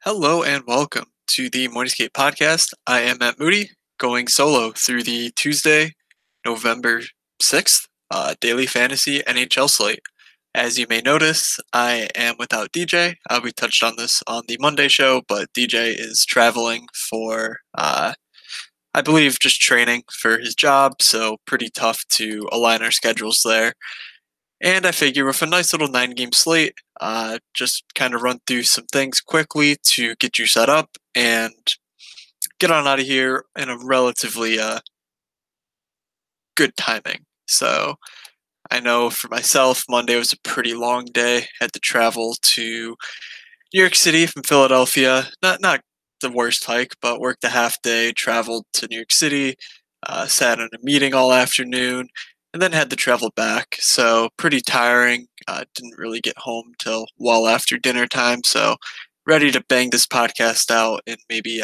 Hello and welcome to the Morningscape podcast. I am Matt Moody, going solo through the Tuesday, November 6th daily fantasy NHL slate. As you may notice, I am without DJ. We touched on this on the Monday show, but DJ is traveling for, I believe, just training for his job, so pretty tough to align our schedules there. And I figure with a nice little 9 game slate, just kind of run through some things quickly to get you set up and get on out of here in a relatively good timing. So I know for myself, Monday was a pretty long day. Had to travel to New York City from Philadelphia. Not the worst hike, but worked a half day, traveled to New York City, sat in a meeting all afternoon, and then had to travel back. So pretty tiring. Didn't really get home till well after dinner time. So ready to bang this podcast out and maybe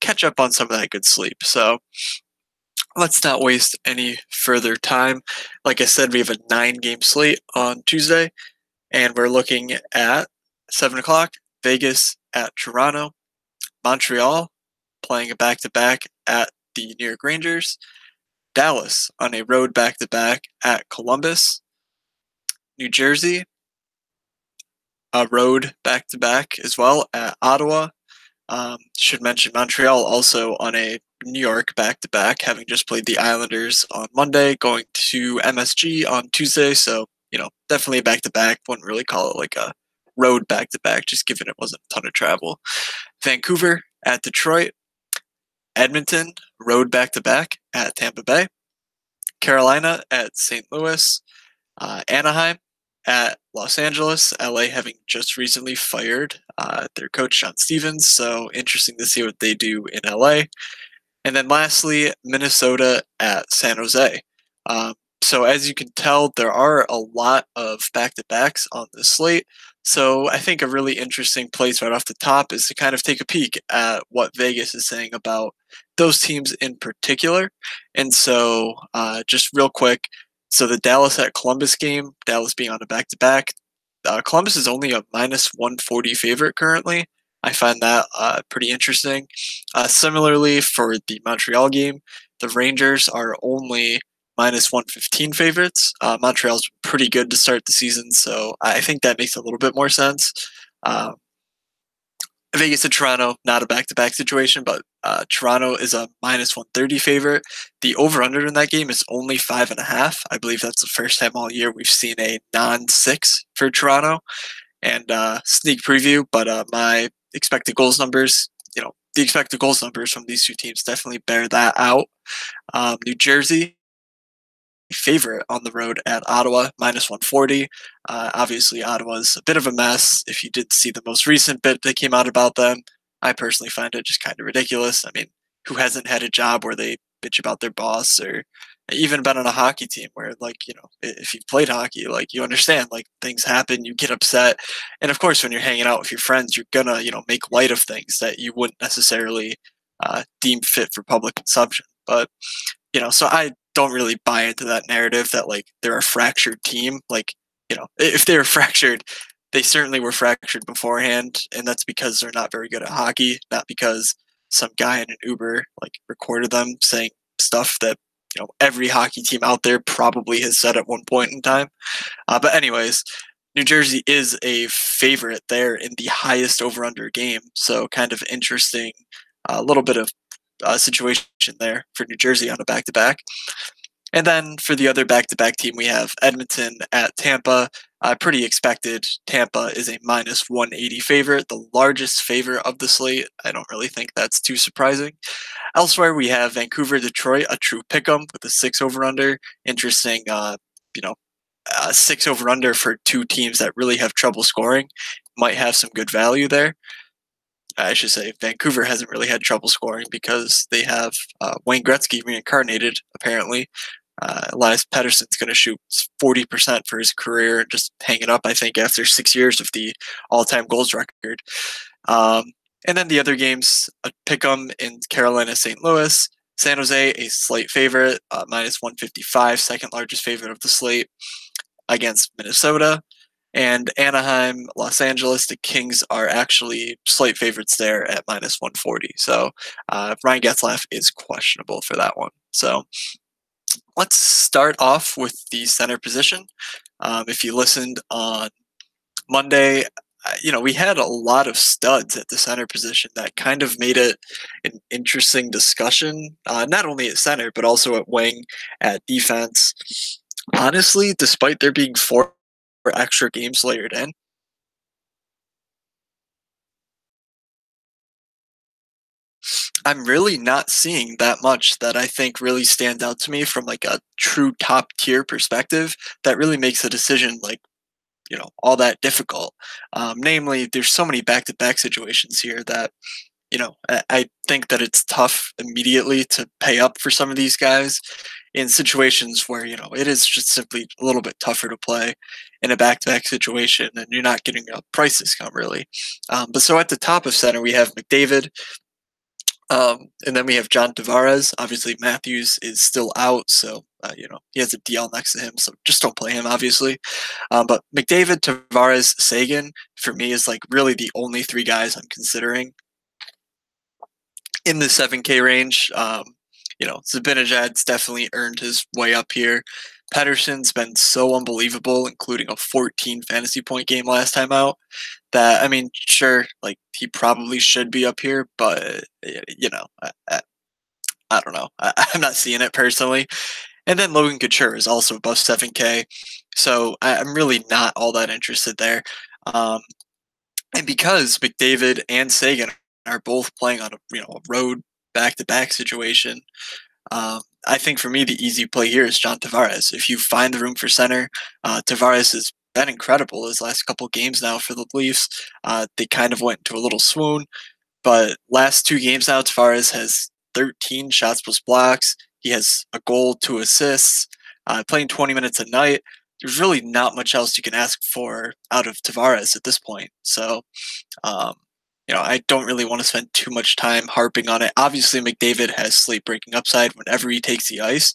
catch up on some of that good sleep. So let's not waste any further time. Like I said, we have a 9 game slate on Tuesday, and we're looking at 7 o'clock, Vegas at Toronto, Montreal playing a back to back at the New York Rangers, Dallas on a road back to back at Columbus, New Jersey, a road back to back as well at Ottawa. Should mention Montreal also on a New York back to back, having just played the Islanders on Monday, going to MSG on Tuesday. So, definitely a back to back. Wouldn't really call it like a road back to back, just given it wasn't a ton of travel. Vancouver at Detroit, Edmonton, road back to back at Tampa Bay, Carolina at St. Louis, Anaheim at Los Angeles, LA having just recently fired their coach, John Stevens. So interesting to see what they do in LA. And then lastly, Minnesota at San Jose. So as you can tell, there are a lot of back-to-backs on this slate. So I think a really interesting place right off the top is to kind of take a peek at what Vegas is saying about those teams in particular. And so just real quick, so the Dallas at Columbus game, Dallas being on a back-to-back, Columbus is only a minus 140 favorite currently. I find that pretty interesting. Similarly, for the Montreal game, the Rangers are only minus 115 favorites. Montreal's pretty good to start the season, so I think that makes a little bit more sense. Vegas and Toronto, not a back-to-back situation, but Toronto is a minus 130 favorite. The over-under in that game is only 5.5. I believe that's the first time all year we've seen a non-6 for Toronto. And sneak preview, but my expected goals numbers, the expected goals numbers from these two teams definitely bear that out. New Jersey, favorite on the road at Ottawa, minus 140. Obviously, Ottawa's a bit of a mess. If you did see the most recent bit that came out about them, I personally find it just kind of ridiculous. I mean, who hasn't had a job where they bitch about their boss, or even been on a hockey team where, like, if you've played hockey, like, you understand, like, things happen, you get upset. And of course, when you're hanging out with your friends, you're gonna, make light of things that you wouldn't necessarily deem fit for public consumption. But, so I don't really buy into that narrative that, like, they're a fractured team. Like, if they were fractured, they certainly were fractured beforehand, and that's because they're not very good at hockey, not because some guy in an Uber like recorded them saying stuff that every hockey team out there probably has said at one point in time. But anyways, New Jersey is a favorite there in the highest over/under game, so kind of interesting. A little bit of situation there for New Jersey on a back-to-back. And then for the other back-to-back team, we have Edmonton at Tampa. Pretty expected. Tampa is a minus 180 favorite, the largest favorite of the slate. I don't really think that's too surprising. Elsewhere, we have Vancouver, Detroit, a true pick'em with a 6 over/under. Interesting, 6 over/under for two teams that really have trouble scoring. Might have some good value there. I should say Vancouver hasn't really had trouble scoring because they have Wayne Gretzky reincarnated, apparently. Elias Pettersson's going to shoot 40% for his career and just hang it up, I think, after 6 years of the all-time goals record. And then the other games, a pick'em in Carolina, St. Louis. San Jose, a slight favorite, minus 155, second largest favorite of the slate against Minnesota. And Anaheim, Los Angeles, the Kings are actually slight favorites there at minus 140. So Ryan Getzlaf is questionable for that one. So let's start off with the center position. If you listened on Monday, we had a lot of studs at the center position that kind of made it an interesting discussion, not only at center, but also at wing, at defense. Honestly, despite there being 4 extra games layered in, I'm really not seeing that much that I think really stands out to me from like a true top tier perspective that really makes a decision like all that difficult. Namely, there's so many back-to-back situations here that I think that it's tough immediately to pay up for some of these guys in situations where it is just simply a little bit tougher to play in a back-to-back situation, and you're not getting a price discount really. But so at the top of center we have McDavid, and then we have John Tavares. Obviously, Matthews is still out, so he has a DL next to him, so just don't play him, obviously. But McDavid, Tavares, Sagan for me is like really the only 3 guys I'm considering in the 7K range. Zibanejad's definitely earned his way up here. Pettersson's been so unbelievable, including a 14 fantasy point game last time out. That I mean, sure, like he probably should be up here, but I don't know. I'm not seeing it personally. And then Logan Couture is also above 7K, so I'm really not all that interested there. Um, and because McDavid and Sagan are both playing on a road back-to-back situation, I think for me the easy play here is John Tavares. If you find the room for center, Tavares has been incredible his last couple games now for the Leafs. They kind of went into a little swoon, but last 2 games now, Tavares has 13 shots plus blocks. He has a goal, 2 assists, playing 20 minutes a night. There's really not much else you can ask for out of Tavares at this point. So, um, I don't really want to spend too much time harping on it. Obviously, McDavid has slate breaking upside whenever he takes the ice.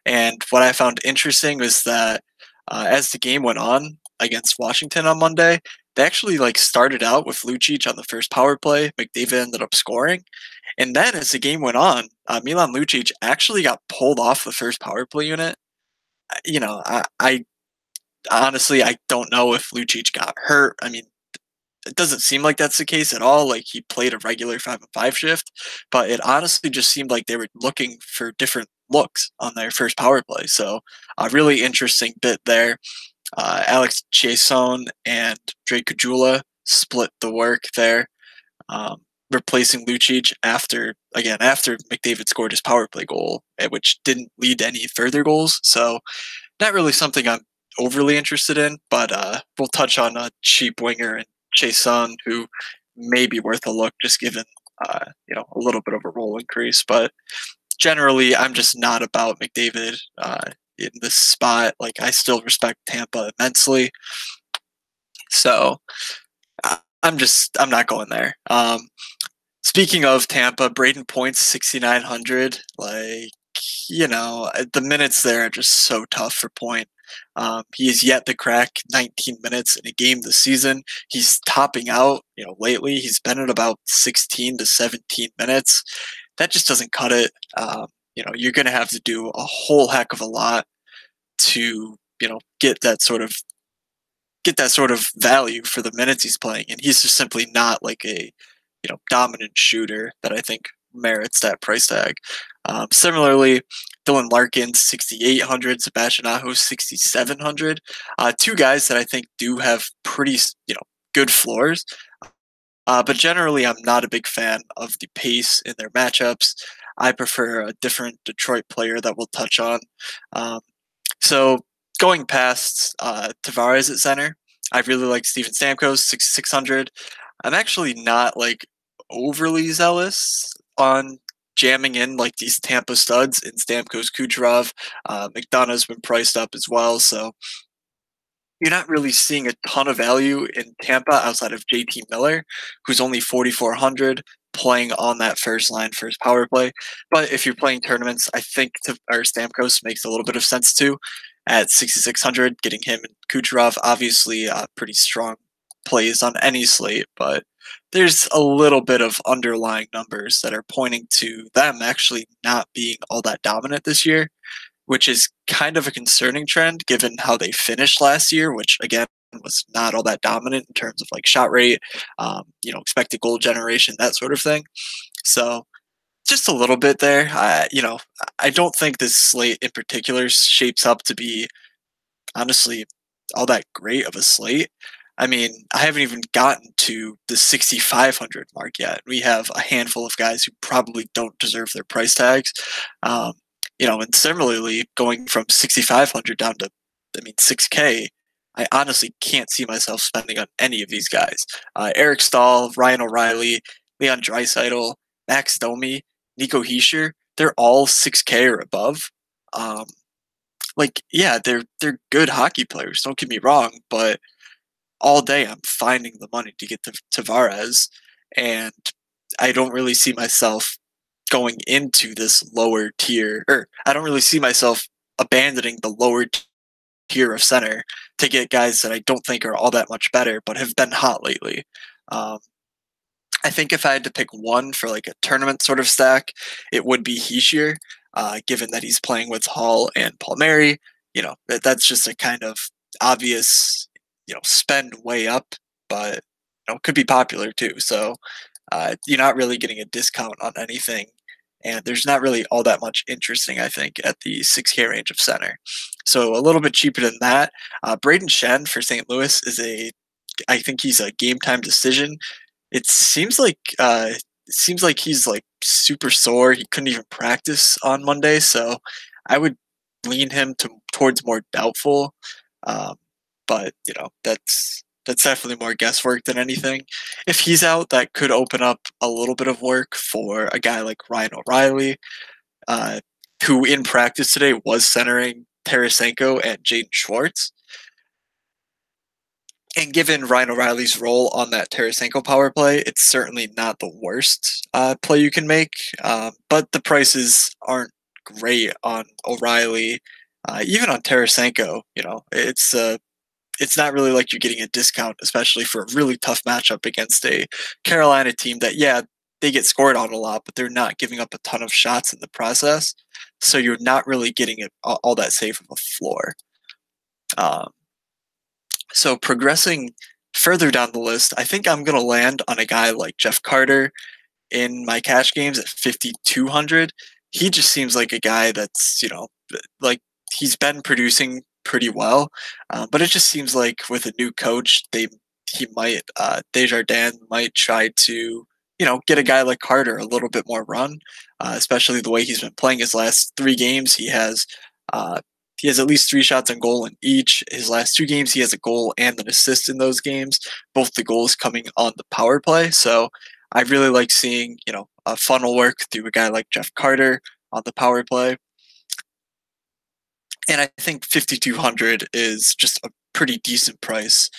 And what I found interesting was that as the game went on against Washington on Monday, they actually like started out with Lucic on the first power play. McDavid ended up scoring, and then as the game went on, Milan Lucic actually got pulled off the first power play unit. I honestly I don't know if Lucic got hurt. I mean, it doesn't seem like that's the case at all. Like he played a regular 5-on-5 shift, but it honestly just seemed like they were looking for different looks on their first power play. So a really interesting bit there. Alex Chiasson and Drake Kajula split the work there, replacing Lucic after McDavid scored his power play goal, which didn't lead to any further goals. So not really something I'm overly interested in, but we'll touch on a cheap winger and Chiasson, who may be worth a look just given a little bit of a role increase. But generally, I'm just not about McDavid in this spot. Like I still respect Tampa immensely, so I'm not going there. Speaking of Tampa, Braden Point's 6,900. Like the minutes there are just so tough for Point. He is yet to crack 19 minutes in a game this season. He's topping out. Lately he's been at about 16 to 17 minutes. That just doesn't cut it. You're going to have to do a whole heck of a lot to get that sort of value for the minutes he's playing, and he's just simply not like a dominant shooter that I think merits that price tag. Similarly, Dylan Larkin 6,800, Sebastian Aho 6,700. 2 guys that I think do have pretty good floors. But generally, I'm not a big fan of the pace in their matchups. I prefer a different Detroit player that we'll touch on. So going past Tavares at center, I really like Steven Stamkos, 6,600. I'm actually not like overly zealous on jamming in like these Tampa studs in Stamkos, Kucherov. McDonough's been priced up as well, so you're not really seeing a ton of value in Tampa outside of JT Miller, who's only 4,400 playing on that first line, first power play. But if you're playing tournaments, I think Stamkos makes a little bit of sense too, at 6,600. Getting him and Kucherov, obviously, pretty strong plays on any slate, but there's a little bit of underlying numbers that are pointing to them actually not being all that dominant this year, which is kind of a concerning trend given how they finished last year, which again was not all that dominant in terms of like shot rate, expected goal generation, that sort of thing. So just a little bit there. I don't think this slate in particular shapes up to be honestly all that great of a slate. I mean, I haven't even gotten to the 6,500 mark yet. We have a handful of guys who probably don't deserve their price tags. Um, and similarly, going from 6,500 down to, 6K, I honestly can't see myself spending on any of these guys. Eric Stahl, Ryan O'Reilly, Leon Draisaitl, Max Domi, Nico Hischier, they're all 6K or above. Um, yeah, they're good hockey players. Don't get me wrong, but all day I'm finding the money to get to Tavares, and I don't really see myself going into this lower tier, or I don't really see myself abandoning the lower tier of center to get guys that I don't think are all that much better, but have been hot lately. Um, I think if I had to pick one for like a tournament sort of stack, it would be Hischier, given that he's playing with Hall and Palmieri. That's just a kind of obvious, spend way up, but could be popular too. So you're not really getting a discount on anything, and there's not really all that much interesting, I think, at the 6K range of center. So a little bit cheaper than that. Braden Shen for St. Louis I think he's a game time decision. It seems like he's like super sore. He couldn't even practice on Monday, so I would lean him towards more doubtful. Um, but that's definitely more guesswork than anything. If he's out, that could open up a little bit of work for a guy like Ryan O'Reilly, uh, who in practice today was centering Tarasenko and Jaden Schwartz. And given Ryan O'Reilly's role on that Tarasenko power play, it's certainly not the worst play you can make. But the prices aren't great on O'Reilly, even on Tarasenko. It's not really like you're getting a discount, especially for a really tough matchup against a Carolina team that, yeah, they get scored on a lot, but they're not giving up a ton of shots in the process. So you're not really getting it all that safe of a floor. So progressing further down the list, I think I'm going to land on a guy like Jeff Carter in my cash games at 5,200. He just seems like a guy that's, like he's been producing pretty well, but it just seems like with a new coach, Desjardins might try to, get a guy like Carter a little bit more run, especially the way he's been playing his last 3 games. He has at least 3 shots on goal in each. His last 2 games, he has a goal and an assist in those games. Both the goals coming on the power play. So I really like seeing, a funnel work through a guy like Jeff Carter on the power play. And I think 5,200 is just a pretty decent price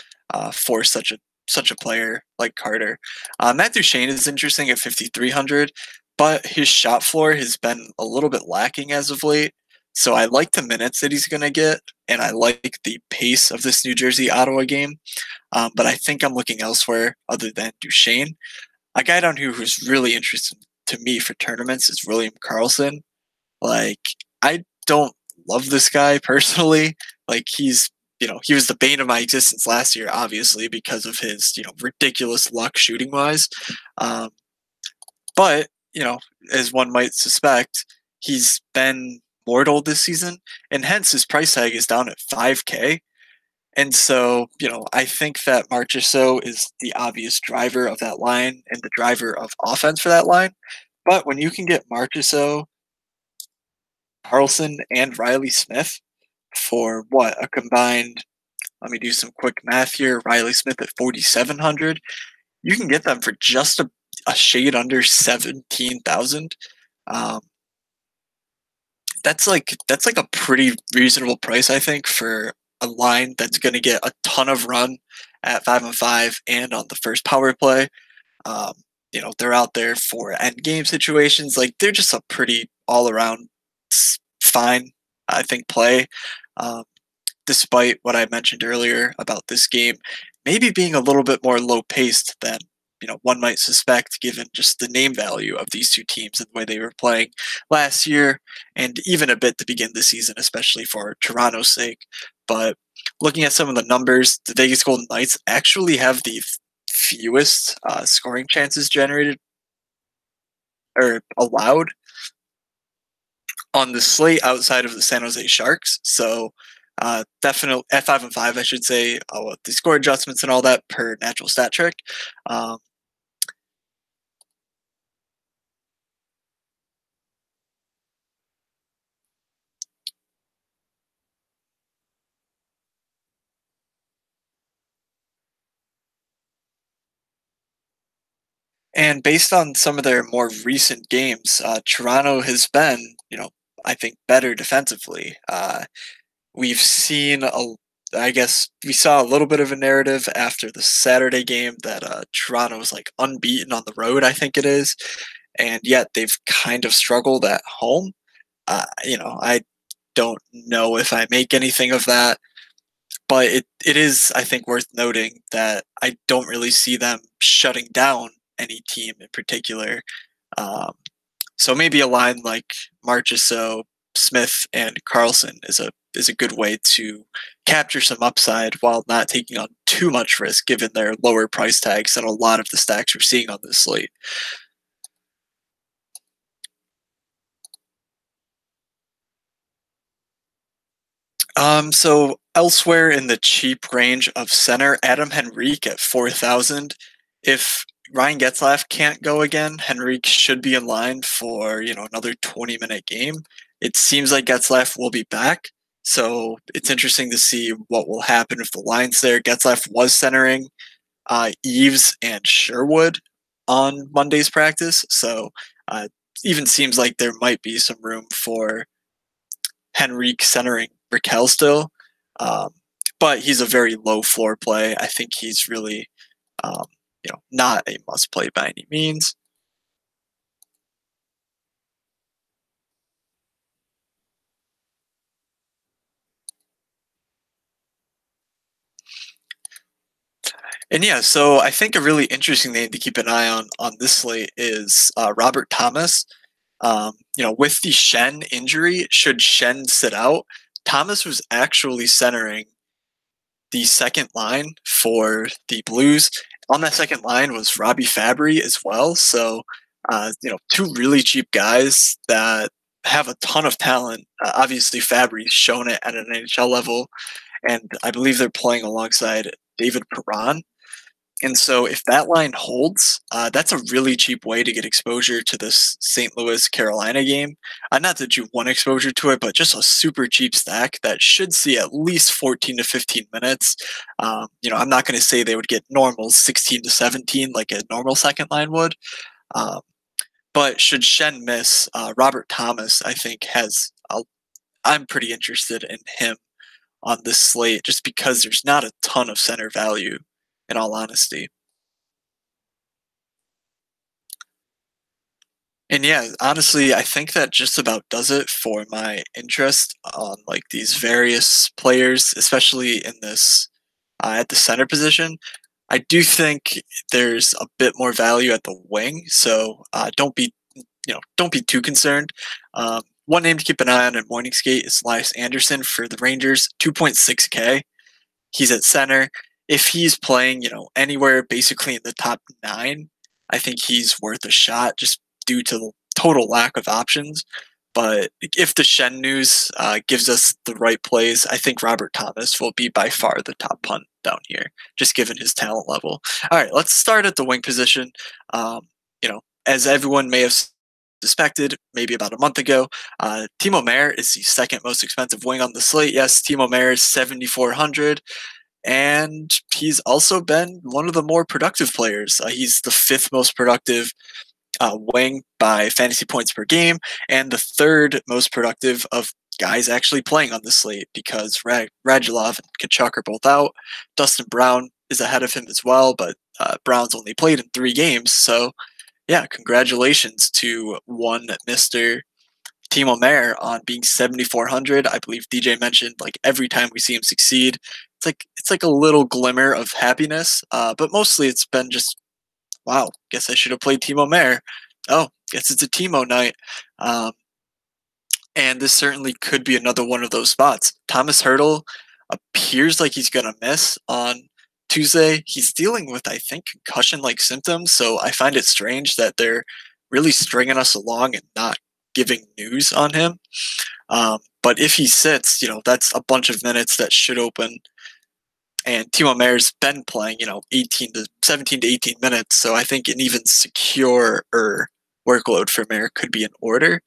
for such a player like Carter. Matt Duchene is interesting at 5,300, but his shot floor has been a little bit lacking as of late. So I like the minutes that he's going to get, and I like the pace of this New Jersey Ottawa game. But I think I'm looking elsewhere other than Duchene. A guy down here who's really interesting to me for tournaments is William Karlsson. Like, I don't love this guy personally. Like, he was the bane of my existence last year, obviously, because of his, ridiculous luck shooting wise. But, as one might suspect, he's been mortal this season, and hence his price tag is down at 5K. And so, I think that Marchessault is the obvious driver of that line and the driver of offense for that line. But when you can get Marchessault, Karlsson, and Riley Smith for what, a combined, let me do some quick math here, Riley Smith at 4,700, you can get them for just a shade under 17,000. That's like a pretty reasonable price, I think, for a line that's going to get a ton of run at 5-on-5 and on the first power play. They're out there for end game situations. Like, they're just a pretty all around fine, I think, play. despite what I mentioned earlier about this game maybe being a little bit more low paced than one might suspect, given just the name value of these two teams and the way they were playing last year, and even a bit to begin the season, especially for Toronto's sake. But looking at some of the numbers, the Vegas Golden Knights actually have the fewest scoring chances generated or allowed on the slate outside of the San Jose Sharks. So definitely at 5-5, I should say, the score adjustments and all that per natural stat trick. Um, and based on some of their more recent games, Toronto has been, I think better defensively. We've seen I guess we saw a little bit of a narrative after the Saturday game that Toronto was like unbeaten on the road, I think it is, and yet they've kind of struggled at home. I don't know if I make anything of that, but it is, I think, worth noting that I don't really see them shutting down any team in particular. Um, so maybe a line like Marchessault, Smith, and Carlson is a good way to capture some upside while not taking on too much risk, given their lower price tags than a lot of the stacks we're seeing on this slate. So elsewhere in the cheap range of center, Adam Henrique at 4,000. If Ryan Getzlaf can't go again, Henrique should be in line for another 20-minute game. It seems like Getzlaf will be back, so it's interesting to see what will happen if the line's there. Getzlaf was centering Eves and Sherwood on Monday's practice, so even seems like there might be some room for Henrique centering Raquel still. Um, but he's a very low floor play. I think he's really, um, not a must play by any means. And yeah, so I think a really interesting name to keep an eye on this slate is Robert Thomas. With the Schenn injury, should Schenn sit out, Thomas was actually centering the second line for the Blues. On that second line was Robbie Fabry as well. So, two really cheap guys that have a ton of talent. Obviously, Fabry's shown it at an NHL level, and I believe they're playing alongside David Perron. And so, if that line holds, that's a really cheap way to get exposure to this St. Louis Carolina game. Not that you want exposure to it, but just a super cheap stack that should see at least 14 to 15 minutes. I'm not going to say they would get normal 16 to 17 like a normal second line would. Um, but should Schenn miss, Robert Thomas, I think, has. I'm pretty interested in him on this slate just because there's not a ton of center value, in all honesty. And yeah, honestly, I think that just about does it for my interest on like these various players, especially in this at the center position. I do think there's a bit more value at the wing, so don't be too concerned. One name to keep an eye on in morning skate is Elias Anderson for the Rangers, 2.6K. He's at center. If he's playing, anywhere basically in the top 9, I think he's worth a shot just due to the total lack of options. But if the Schenn news gives us the right plays, I think Robert Thomas will be by far the top punt down here, just given his talent level. All right, let's start at the wing position. As everyone may have suspected maybe about a month ago, Timo Meier is the second most expensive wing on the slate. Yes, Timo Meier is 7,400. And he's also been one of the more productive players. He's the fifth most productive wing by fantasy points per game, and the third most productive of guys actually playing on the slate because Radulov and Tkachuk are both out. Dustin Brown is ahead of him as well, but Brown's only played in 3 games. So, yeah, congratulations to one Mr. Timo Meyer on being 7,400. I believe DJ mentioned like every time we see him succeed, it's like a little glimmer of happiness. But mostly it's been just wow. Guess I should have played Timo Meyer. Oh, guess it's a Timo night. Um, and this certainly could be another one of those spots. Thomas Hurdle appears like he's going to miss on Tuesday. He's dealing with, I think, concussion like symptoms. So I find it strange that they're really stringing us along and not giving news on him. But if he sits, that's a bunch of minutes that should open. And Timo Meyer's been playing, 18 to 17 to 18 minutes. So I think an even secure workload for Meyer could be in order.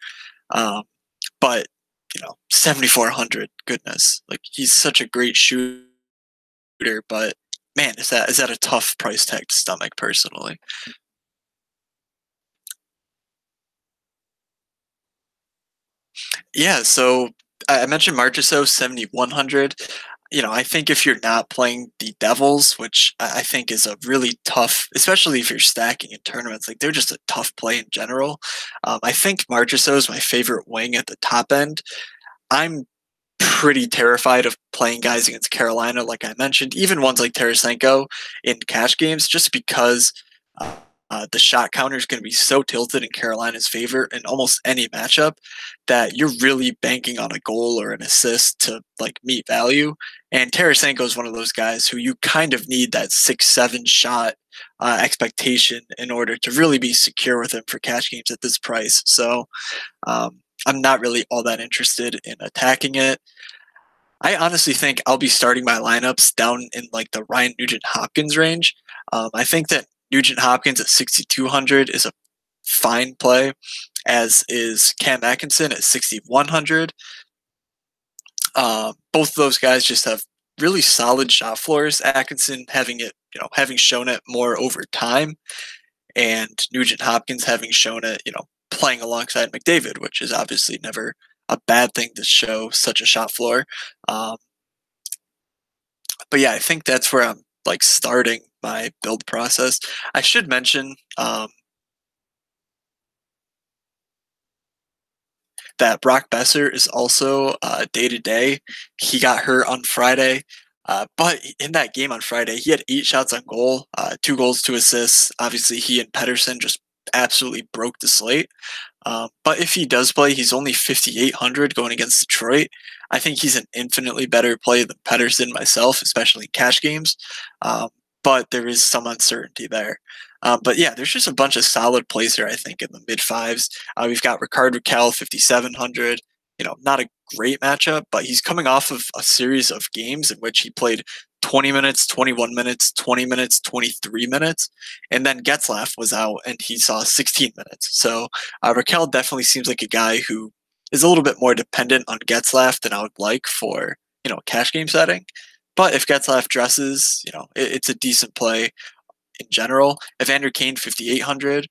Um, but 7,400, goodness, like he's such a great shooter. But man, is that a tough price tag to stomach personally? Yeah, so I mentioned Marchessault 7,100. I think if you're not playing the Devils, which I think is a really tough, especially if you're stacking in tournaments, like they're just a tough play in general. I think Marchessault is my favorite wing at the top end. I'm pretty terrified of playing guys against Carolina, like I mentioned, even ones like Tarasenko in cash games, just because uh, the shot counter is going to be so tilted in Carolina's favor in almost any matchup that you're really banking on a goal or an assist to like meet value. And Tarasenko is one of those guys who you kind of need that 6-7 shot expectation in order to really be secure with him for cash games at this price. So I'm not really all that interested in attacking it. I honestly think I'll be starting my lineups down in like the Ryan Nugent Hopkins range. I think that Nugent Hopkins at 6,200 is a fine play, as is Cam Atkinson at 6,100. Both of those guys just have really solid shot floors. Atkinson having shown it more over time, and Nugent Hopkins having shown it, playing alongside McDavid, which is obviously never a bad thing to show such a shot floor. Um, but yeah, I think that's where I'm like starting my build process. I should mention that Brock Besser is also day to day. He got hurt on Friday. But in that game on Friday, he had 8 shots on goal, 2 goals, 2 assists. Obviously, he and Pedersen just absolutely broke the slate. But if he does play, he's only 5,800 going against Detroit. I think he's an infinitely better play than Pedersen myself, especially in cash games. Um, but there is some uncertainty there. But yeah, there's just a bunch of solid plays here, I think, in the mid fives. We've got Rickard Rakell, 5,700. Not a great matchup, but he's coming off of a series of games in which he played 20 minutes, 21 minutes, 20 minutes, 23 minutes. And then Getzlaff was out and he saw 16 minutes. So Rakell definitely seems like a guy who is a little bit more dependent on Getzlaff than I would like for, cash game setting. But if Getzlaff dresses, it's a decent play in general. Evander Kane, 5,800.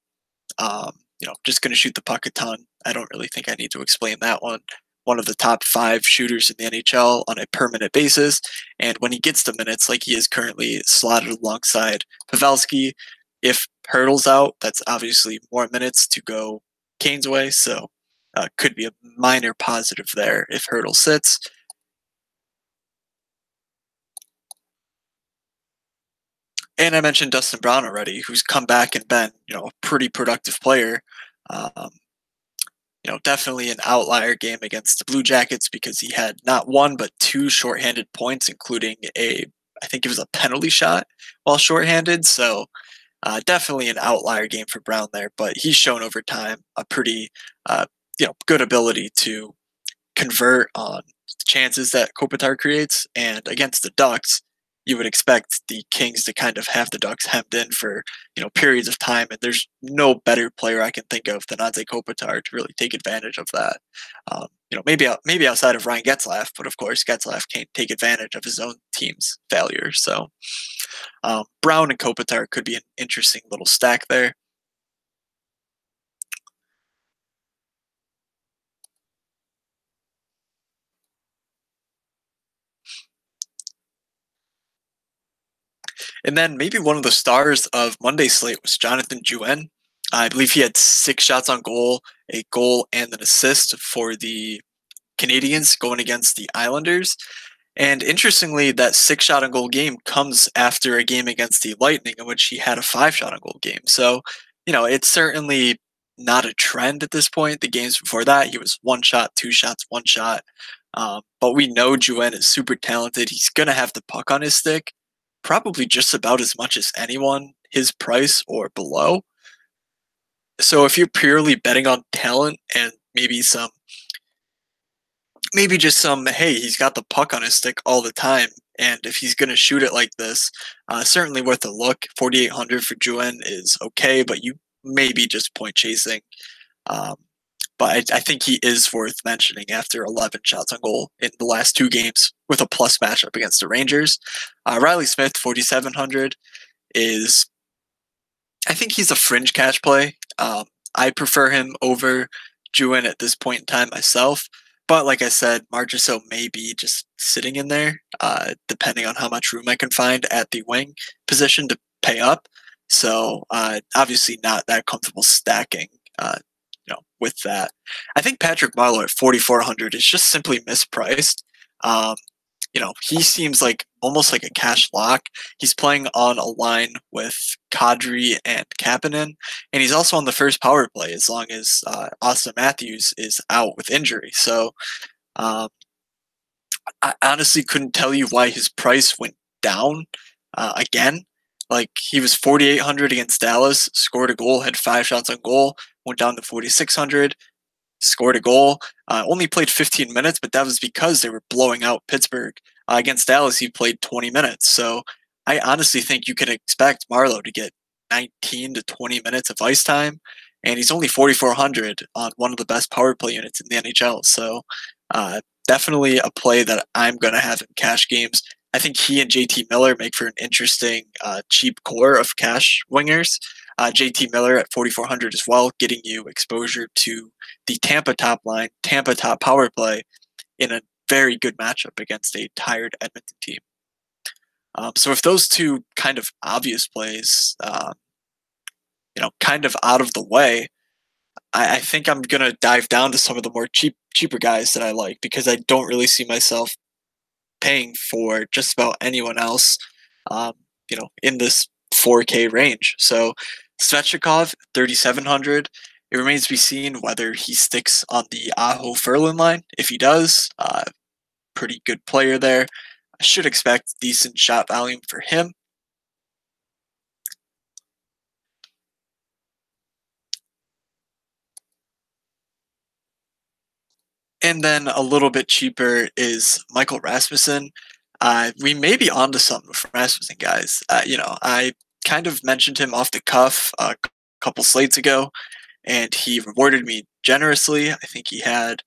Just going to shoot the puck a ton. I don't really think I need to explain that one. One of the top 5 shooters in the NHL on a permanent basis. And when he gets the minutes, like he is currently slotted alongside Pavelski, if Hurdle's out, that's obviously more minutes to go Kane's way. So could be a minor positive there if Hurdle sits. And I mentioned Dustin Brown already, who's come back and been, a pretty productive player. Um, definitely an outlier game against the Blue Jackets because he had not one but 2 shorthanded points, including I think it was a penalty shot while shorthanded. So definitely an outlier game for Brown there, but he's shown over time a pretty, good ability to convert on chances that Kopitar creates. And against the Ducks, you would expect the Kings to kind of have the Ducks hemmed in for periods of time, and there's no better player I can think of than Anze Kopitar to really take advantage of that. Maybe outside of Ryan Getzlaff, but of course Getzlaff can't take advantage of his own team's failure. So Brown and Kopitar could be an interesting little stack there. And then maybe one of the stars of Monday's slate was Jonathan Drouin. I believe he had 6 shots on goal, a goal and an assist for the Canadians going against the Islanders. And interestingly, that 6 shot on goal game comes after a game against the Lightning in which he had a 5 shot on goal game. So, it's certainly not a trend at this point. The games before that, he was 1 shot, 2 shots, 1 shot. But we know Juan is super talented. He's going to have the puck on his stick, probably just about as much as anyone his price or below. So if you're purely betting on talent and maybe just some, hey, he's got the puck on his stick all the time, and if he's going to shoot it like this, certainly worth a look. 4,800 for Juan is okay, but you may be just point chasing. Um, but I think he is worth mentioning after 11 shots on goal in the last 2 games with a plus matchup against the Rangers. Riley Smith, 4,700 is, I think he's a fringe cash play. I prefer him over Juan at this point in time myself. But like I said, Marchessault may be just sitting in there, depending on how much room I can find at the wing position to pay up. So obviously not that comfortable stacking, with that. I think Patrick Marleau at 4,400 is just simply mispriced. He seems like almost like a cash lock. He's playing on a line with Kadri and Kapanen, and he's also on the first power play as long as Austin Matthews is out with injury. So I honestly couldn't tell you why his price went down again. Like, he was 4,800 against Dallas, scored a goal, had 5 shots on goal, went down to 4,600, scored a goal, only played 15 minutes, but that was because they were blowing out Pittsburgh. Against Dallas, he played 20 minutes. So I honestly think you can expect Marleau to get 19 to 20 minutes of ice time, and he's only 4,400 on one of the best power play units in the NHL. So definitely a play that I'm going to have in cash games. I think he and JT Miller make for an interesting cheap core of cash wingers. JT Miller at 4,400 as well, getting you exposure to the Tampa top line, Tampa top power play in a very good matchup against a tired Edmonton team. So if those two kind of obvious plays, kind of out of the way, I think I'm going to dive down to some of the more cheaper guys that I like, because I don't really see myself paying for just about anyone else, in this 4K range. So Svechnikov, 3,700. It remains to be seen whether he sticks on the Aho Ferland line. If he does, pretty good player there. I should expect decent shot volume for him. And then a little bit cheaper is Michael Rasmussen. We may be onto something with Rasmussen, guys. I kind of mentioned him off the cuff a couple slates ago, and he rewarded me generously. I think that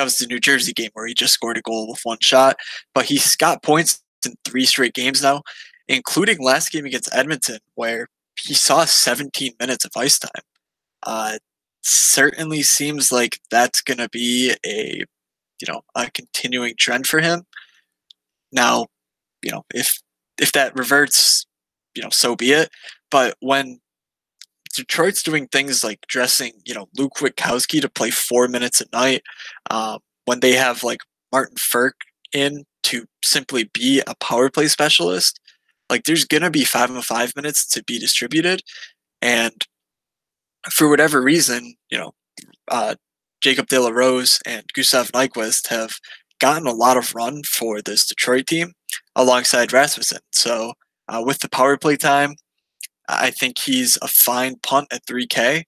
was the New Jersey game where he just scored a goal with 1 shot, but he's got points in 3 straight games now, including last game against Edmonton, where he saw 17 minutes of ice time. Certainly seems like that's going to be a continuing trend for him. Now, if that reverts, so be it. But when Detroit's doing things like dressing, Luke Witkowski to play 4 minutes a night, when they have like Martin Frk in to simply be a power play specialist, like, there's gonna be 5-on-5 minutes to be distributed, and for whatever reason, Jacob De La Rose and Gustav Nyquist have gotten a lot of run for this Detroit team alongside Rasmussen. So with the power play time, I think he's a fine punt at 3K,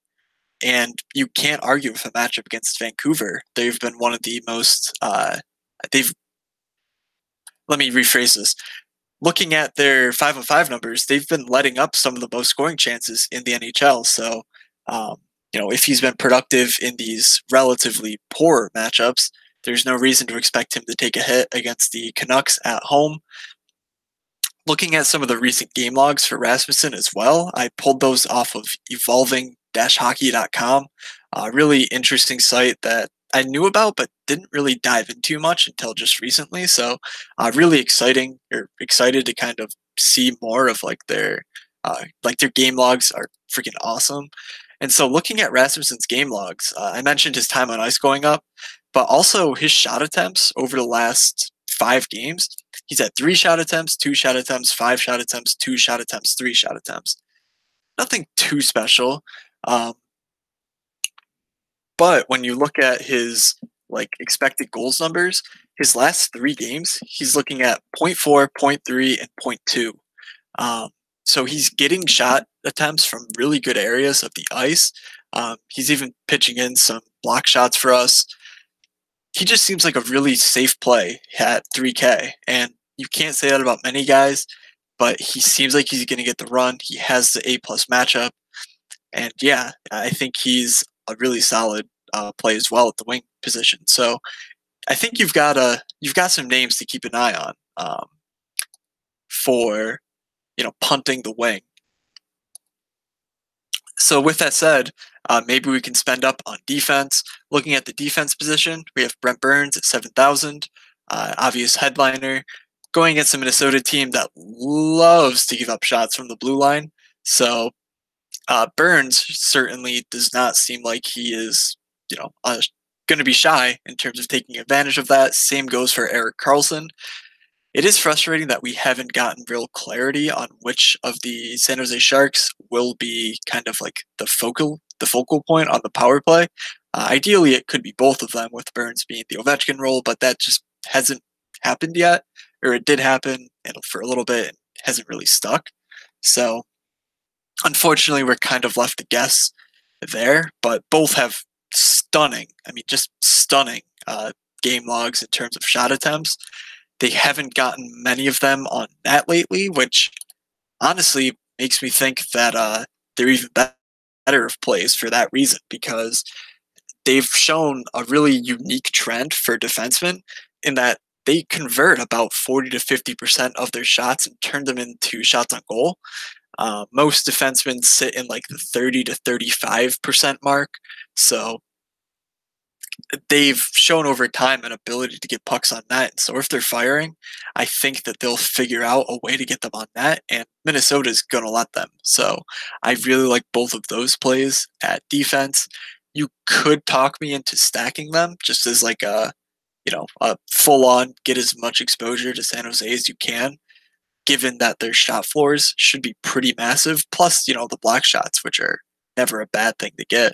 and you can't argue with a matchup against Vancouver. They've been one of the most. Let me rephrase this. Looking at their 5-on-5 numbers, they've been letting up some of the most scoring chances in the NHL. So, if he's been productive in these relatively poor matchups, there's no reason to expect him to take a hit against the Canucks at home. Looking at some of the recent game logs for Rasmussen as well, I pulled those off of evolving-hockey.com. A really interesting site that I knew about but didn't really dive into much until just recently. So really excited to kind of see more of like their Like their game logs are freaking awesome. And so looking at Rasmussen's game logs, I mentioned his time on ice going up, but also his shot attempts over the last 5 games. He's had 3 shot attempts, 2 shot attempts, 5 shot attempts, 2 shot attempts, 3 shot attempts. Nothing too special. Um, but when you look at his like expected goals numbers, his last 3 games, he's looking at 0.4, 0.3, and 0.2. Um, so he's getting shot attempts from really good areas of the ice. He's even pitching in some block shots for us. He just seems like a really safe play at 3K. And you can't say that about many guys, but he seems like he's going to get the run. He has the A+ matchup. And yeah, I think he's a really solid play as well at the wing position. So I think you've got some names to keep an eye on for punting the wing. So with that said, maybe we can spend up on defense. Looking at the defense position, we have Brent Burns at 7,000, obvious headliner, going against a Minnesota team that loves to give up shots from the blue line. So Burns certainly does not seem like he is, going to be shy in terms of taking advantage of that. Same goes for Erik Karlsson. It is frustrating that we haven't gotten real clarity on which of the San Jose Sharks will be kind of like the focal point on the power play. Ideally, it could be both of them, with Burns being the Ovechkin role, but that just hasn't happened yet, or it did happen for a little bit and hasn't really stuck. So, unfortunately, we're kind of left to guess there, but both have just stunning game logs in terms of shot attempts. They haven't gotten many of them on net lately, which honestly makes me think that they're even better of plays for that reason, because they've shown a really unique trend for defensemen in that they convert about 40 to 50% of their shots and turn them into shots on goal. Most defensemen sit in like the 30 to 35% mark. So they've shown over time an ability to get pucks on net. So if they're firing, I think that they'll figure out a way to get them on net, and Minnesota's going to let them. So I really like both of those plays at defense. You could talk me into stacking them just as like a full on get as much exposure to San Jose as you can, given that their shot floors should be pretty massive. Plus, the block shots, which are never a bad thing to get.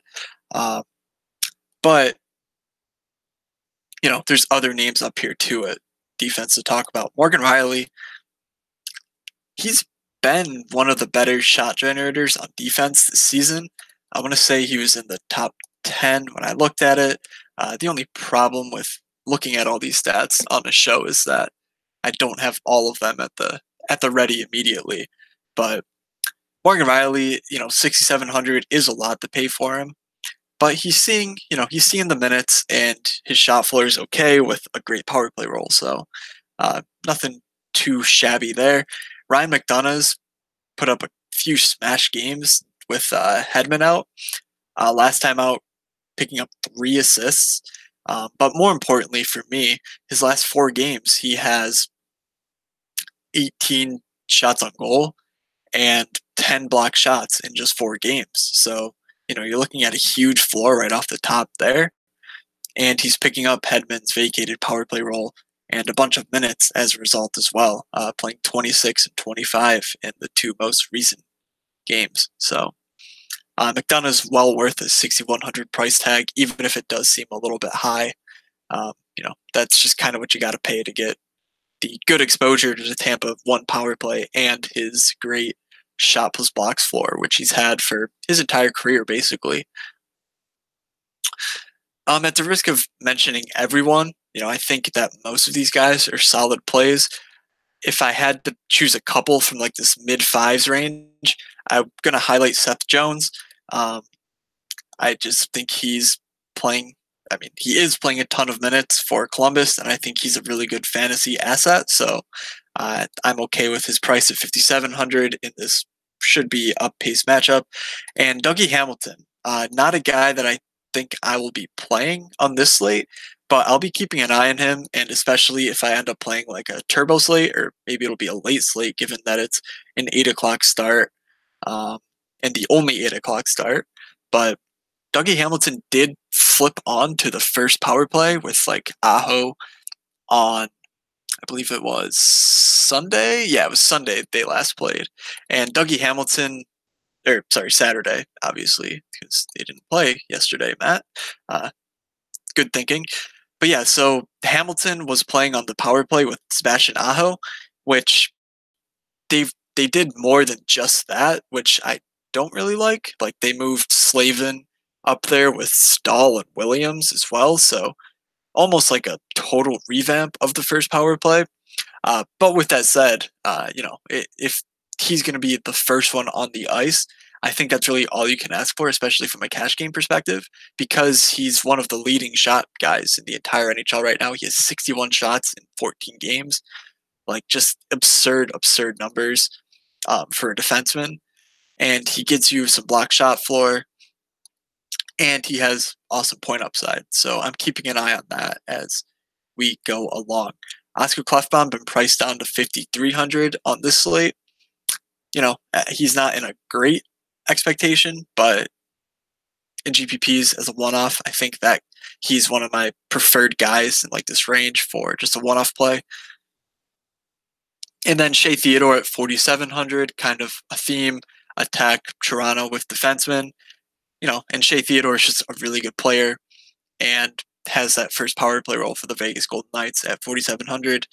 But there's other names up here too at defense to talk about. Morgan Rielly, he's been one of the better shot generators on defense this season. I want to say he was in the top 10 when I looked at it. The only problem with looking at all these stats on the show is that I don't have all of them at the ready immediately. But Morgan Rielly, 6,700 is a lot to pay for him. But he's seeing the minutes, and his shot floor is okay with a great power play role. So nothing too shabby there. Ryan McDonagh's put up a few smash games with Hedman out. Last time out, picking up 3 assists. But more importantly for me, his last 4 games, he has 18 shots on goal and 10 block shots in just 4 games. So you're looking at a huge floor right off the top there. And he's picking up Hedman's vacated power play role and a bunch of minutes as a result as well, playing 26 and 25 in the 2 most recent games. So McDonagh's well worth a 6,100 price tag, even if it does seem a little bit high. That's just kind of what you got to pay to get the good exposure to the Tampa 1 power play and his great shot plus blocks floor, which he's had for his entire career, basically. At the risk of mentioning everyone, I think that most of these guys are solid plays. If I had to choose a couple from like this mid-5s range, I'm going to highlight Seth Jones. I just think he is playing a ton of minutes for Columbus, and I think he's a really good fantasy asset. So I'm okay with his price at 5,700 in this should be up pace matchup. And Dougie Hamilton, not a guy that I think I will be playing on this slate, but I'll be keeping an eye on him, and especially if I end up playing like a turbo slate, or maybe it'll be a late slate given that it's an 8 o'clock start. um, and the only 8 o'clock start. But Dougie Hamilton did flip on to the first power play with like Aho on, I believe it was Sunday. Yeah, it was Sunday they last played, and Dougie Hamilton, or sorry, Saturday, obviously because they didn't play yesterday. Matt, uh, good thinking. But yeah, so Hamilton was playing on the power play with Sebastian Aho, which they did more than just that, which I don't really like. Like they moved Slavin up there with Stahl and Williams as well, so almost like a total revamp of the first power play. But with that said, if he's going to be the first one on the ice, I think that's really all you can ask for, especially from a cash game perspective, because he's one of the leading shot guys in the entire NHL right now. He has 61 shots in 14 games, like just absurd numbers for a defenseman. And he gets you some block shot floor, and he has awesome point upside. So I'm keeping an eye on that as we go along. Oscar Klefbom been priced down to 5,300 on this slate. He's not in a great expectation, but in GPPs as a one-off, I think that he's one of my preferred guys in like this range for just a one-off play. And then Shea Theodore at 4,700, kind of a theme, attack Toronto with defensemen. And Shea Theodore is just a really good player and has that first power play role for the Vegas Golden Knights at 4,700.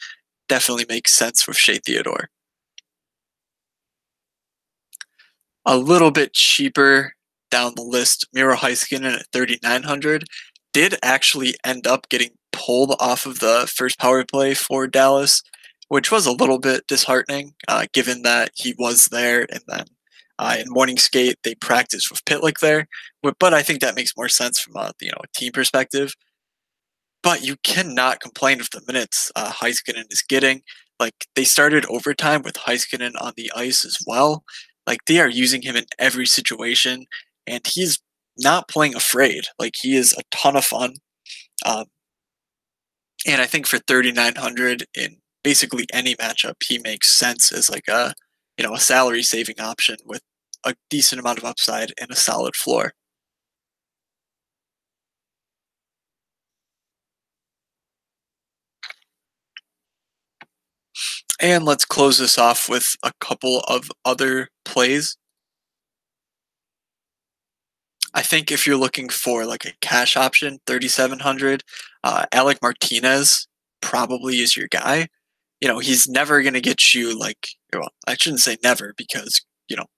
Definitely makes sense with Shea Theodore. A little bit cheaper down the list, Miro Heiskanen at 3,900 did actually end up getting pulled off of the first power play for Dallas, which was a little bit disheartening, given that he was there, and then in morning skate they practiced with Pitlick there. But I think that makes more sense from a team perspective. But you cannot complain of the minutes Heiskanen is getting. Like they started overtime with Heiskanen on the ice as well. Like they are using him in every situation, and he's not playing afraid. Like he is a ton of fun. And I think for 3,900 in basically any matchup, he makes sense as like a salary saving option with a decent amount of upside and a solid floor. And let's close this off with a couple of other plays. I think if you're looking for like a cash option, 3,700, Alec Martinez probably is your guy. He's never going to get you like, well, I shouldn't say never because,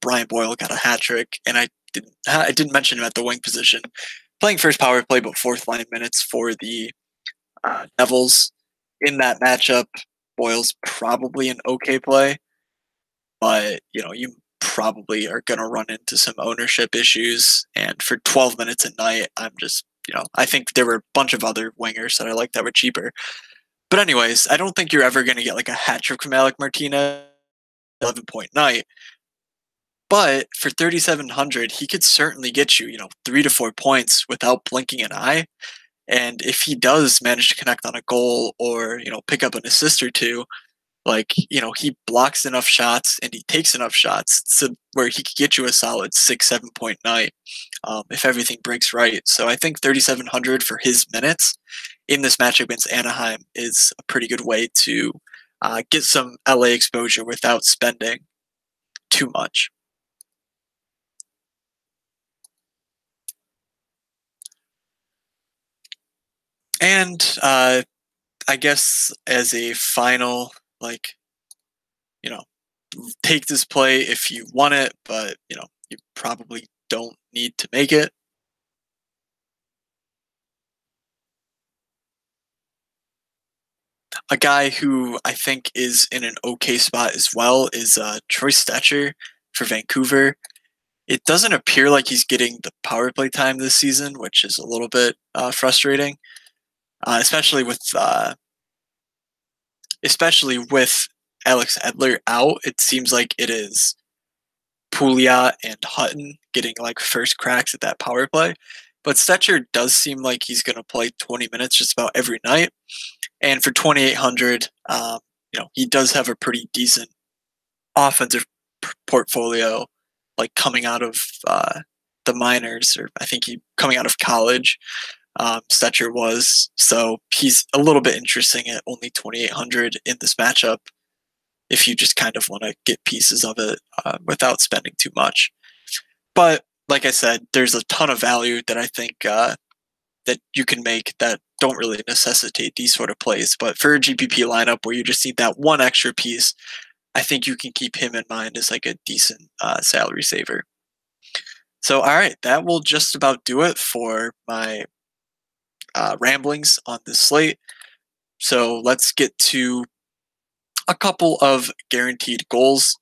Brian Boyle got a hat trick, and I didn't mention him at the wing position. Playing first power play, but fourth line minutes for the Devils. In that matchup, Boyle's probably an okay play, but you probably are going to run into some ownership issues. And for 12 minutes a night, I'm just, I think there were a bunch of other wingers that I like that were cheaper. But anyways, I don't think you're ever going to get like a hat trick from Alec Martinez, 11-point night. But for 3,700, he could certainly get you, 3 to 4 points without blinking an eye. And if he does manage to connect on a goal or, pick up an assist or two, like, he blocks enough shots and he takes enough shots to where he could get you a solid 6-7 point night if everything breaks right. So I think 3,700 for his minutes in this matchup against Anaheim is a pretty good way to get some LA exposure without spending too much. And I guess as a final, take this play if you want it, but, you probably don't need to make it. A guy who I think is in an okay spot as well is Troy Stecher for Vancouver. It doesn't appear like he's getting the power play time this season, which is a little bit frustrating, especially with Alex Edler out. It seems like it is Pouliot and Hutton getting like first cracks at that power play. But Stecher does seem like he's going to play 20 minutes just about every night. And for 2,800, he does have a pretty decent offensive portfolio like coming out of the minors, or I think he coming out of college. Stetcher was, so he's a little bit interesting at only 2,800 in this matchup. If you just kind of want to get pieces of it without spending too much, but like I said, there's a ton of value that I think that you can make that don't really necessitate these sort of plays. But for a GPP lineup where you just need that one extra piece, I think you can keep him in mind as like a decent salary saver. So, all right, that will just about do it for my ramblings on this slate. So let's get to a couple of guaranteed goals.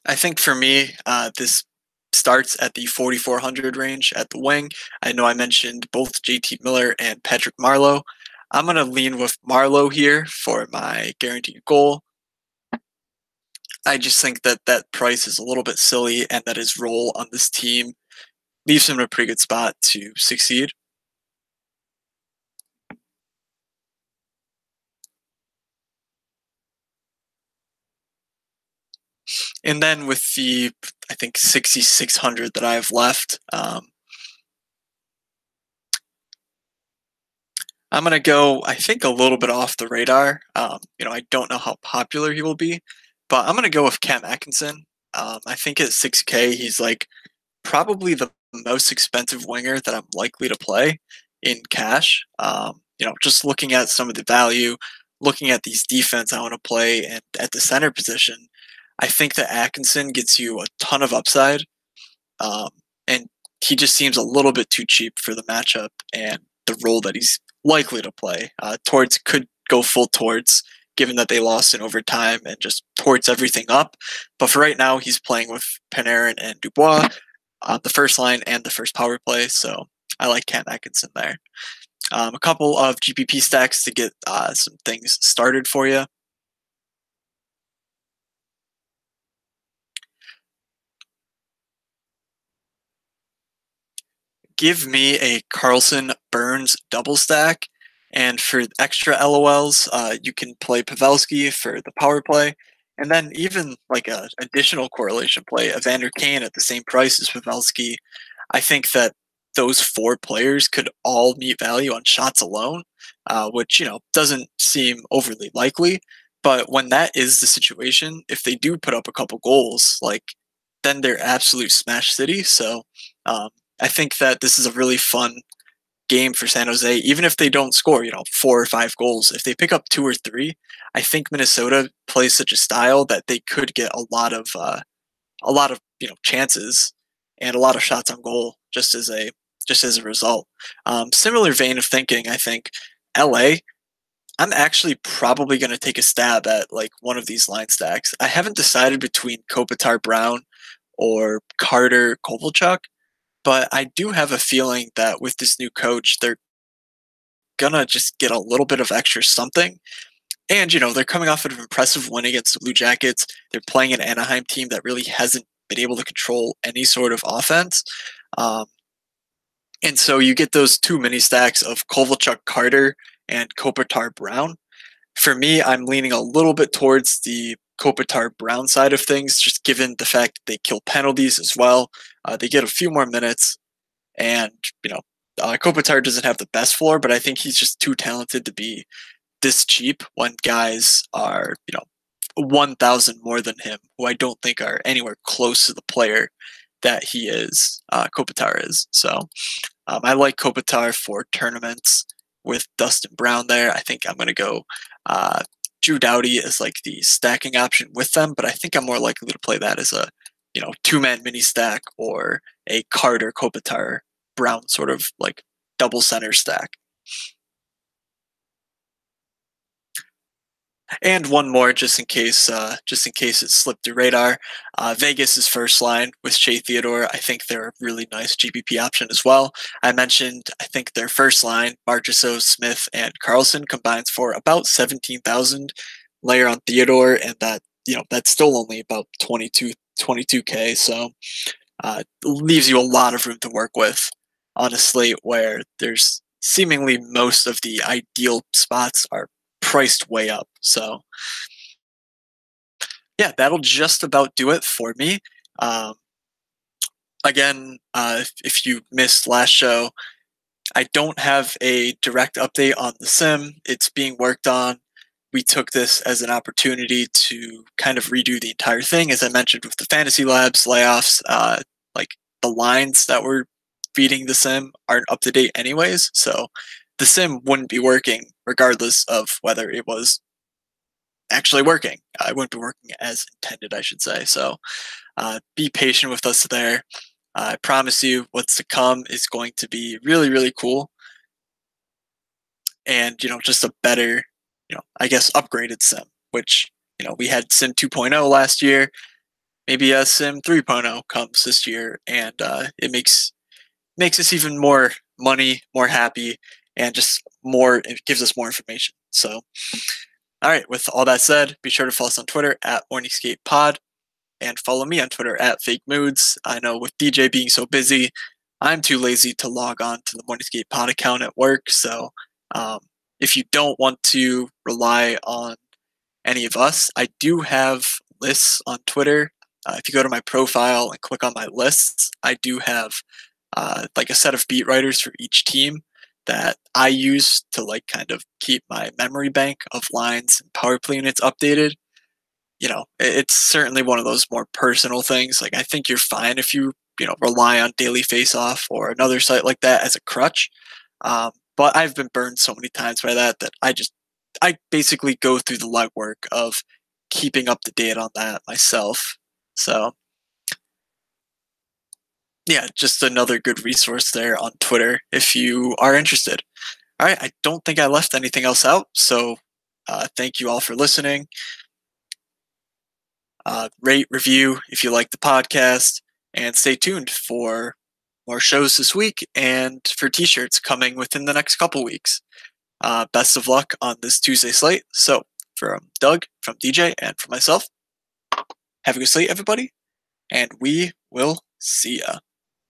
I think for me, this starts at the 4,400 range at the wing. I know I mentioned both JT Miller and Patrick Marleau. I'm going to lean with Marleau here for my guaranteed goal. I just think that that price is a little bit silly, and that his role on this team leaves him in a pretty good spot to succeed. And then with the, I think, 6,600 that I have left, I'm going to go, I think, a little bit off the radar. I don't know how popular he will be, but I'm going to go with Cam Atkinson. I think at 6K, he's like probably the most expensive winger that I'm likely to play in cash. Just looking at some of the value, looking at these defense I want to play, and at the center position, I think that Atkinson gets you a ton of upside, and he just seems a little bit too cheap for the matchup and the role that he's likely to play. Torts could go full Torts, given that they lost in overtime and just torts everything up. But for right now, he's playing with Panarin and Dubois, the first line and the first power play. So I like Cam Atkinson there. A couple of GPP stacks to get some things started for you. Give me a Carlson Burns double stack. And for extra LOLs, you can play Pavelski for the power play. And then even like an additional correlation play, Evander Kane at the same price as Pavelski. I think that those four players could all meet value on shots alone, which doesn't seem overly likely. But when that is the situation, if they do put up a couple goals, then they're absolute smash city. So um, I think that this is a really fun game for San Jose, even if they don't score, 4 or 5 goals. If they pick up 2 or 3, I think Minnesota plays such a style that they could get a lot of chances and a lot of shots on goal just as a result. Similar vein of thinking, I think LA. I'm actually probably going to take a stab at like one of these line stacks. I haven't decided between Kopitar Brown or Carter Kovalchuk, but I do have a feeling that with this new coach, they're gonna just get a little bit of extra something. And they're coming off of an impressive win against the Blue Jackets. They're playing an Anaheim team that really hasn't been able to control any sort of offense. Um, and so you get those two mini stacks of Kovalchuk Carter and Kopitar Brown. For me, I'm leaning a little bit towards the Kopitar Brown side of things, just given the fact that they kill penalties as well. They get a few more minutes, and Kopitar doesn't have the best floor, but I think he's just too talented to be this cheap when guys are 1,000 more than him, who I don't think are anywhere close to the player that he is. Kopitar is. So I like Kopitar for tournaments with Dustin Brown there. I think I'm going to go Drew Doughty as like the stacking option with them, but I think I'm more likely to play that as a 2-man mini stack or a Carter Kopitar Brown sort of like double center stack. And one more, just in case it slipped your radar. Vegas's first line with Shea Theodore, I think they're a really nice GPP option as well. I mentioned, I think their first line, Marchessault, Smith, and Carlson combines for about 17,000. Layer on Theodore, and that's still only about 22K. So leaves you a lot of room to work with on a slate where there's seemingly most of the ideal spots are priced way up. So yeah, that'll just about do it for me. Um, again, if you missed last show, I don't have a direct update on the sim. It's being worked on. We took this as an opportunity to kind of redo the entire thing, as I mentioned with the Fantasy Labs layoffs. Like the lines that were feeding the sim aren't up to date, anyways. So the sim wouldn't be working regardless of whether it was actually working. I wouldn't be working as intended, I should say. So be patient with us there. I promise you, what's to come is going to be really, really cool, and just a better, I guess, upgraded sim. Which we had Sim 2.0 last year. Maybe a Sim 3.0 comes this year, and it makes us even more money, more happy, and just more. It gives us more information. So, all right. With all that said, be sure to follow us on Twitter at Morningscape Pod, and follow me on Twitter at Fake Moods. I know with DJ being so busy, I'm too lazy to log on to the Morningscape Pod account at work. So um, if you don't want to rely on any of us, I do have lists on Twitter. If you go to my profile and click on my lists, I do have like a set of beat writers for each team that I use to like kind of keep my memory bank of lines and power play units updated. It's certainly one of those more personal things. Like, I think you're fine if you, rely on Daily Face Off or another site like that as a crutch. But I've been burned so many times by that I basically go through the legwork of keeping up to date on that myself. So, yeah, just another good resource there on Twitter if you are interested. All right, I don't think I left anything else out. So, thank you all for listening. Rate, review if you like the podcast, and stay tuned for more shows this week and for t-shirts coming within the next couple weeks. Best of luck on this Tuesday slate. So, from Doug, from DJ, and from myself, have a good slate, everybody, and we will see ya.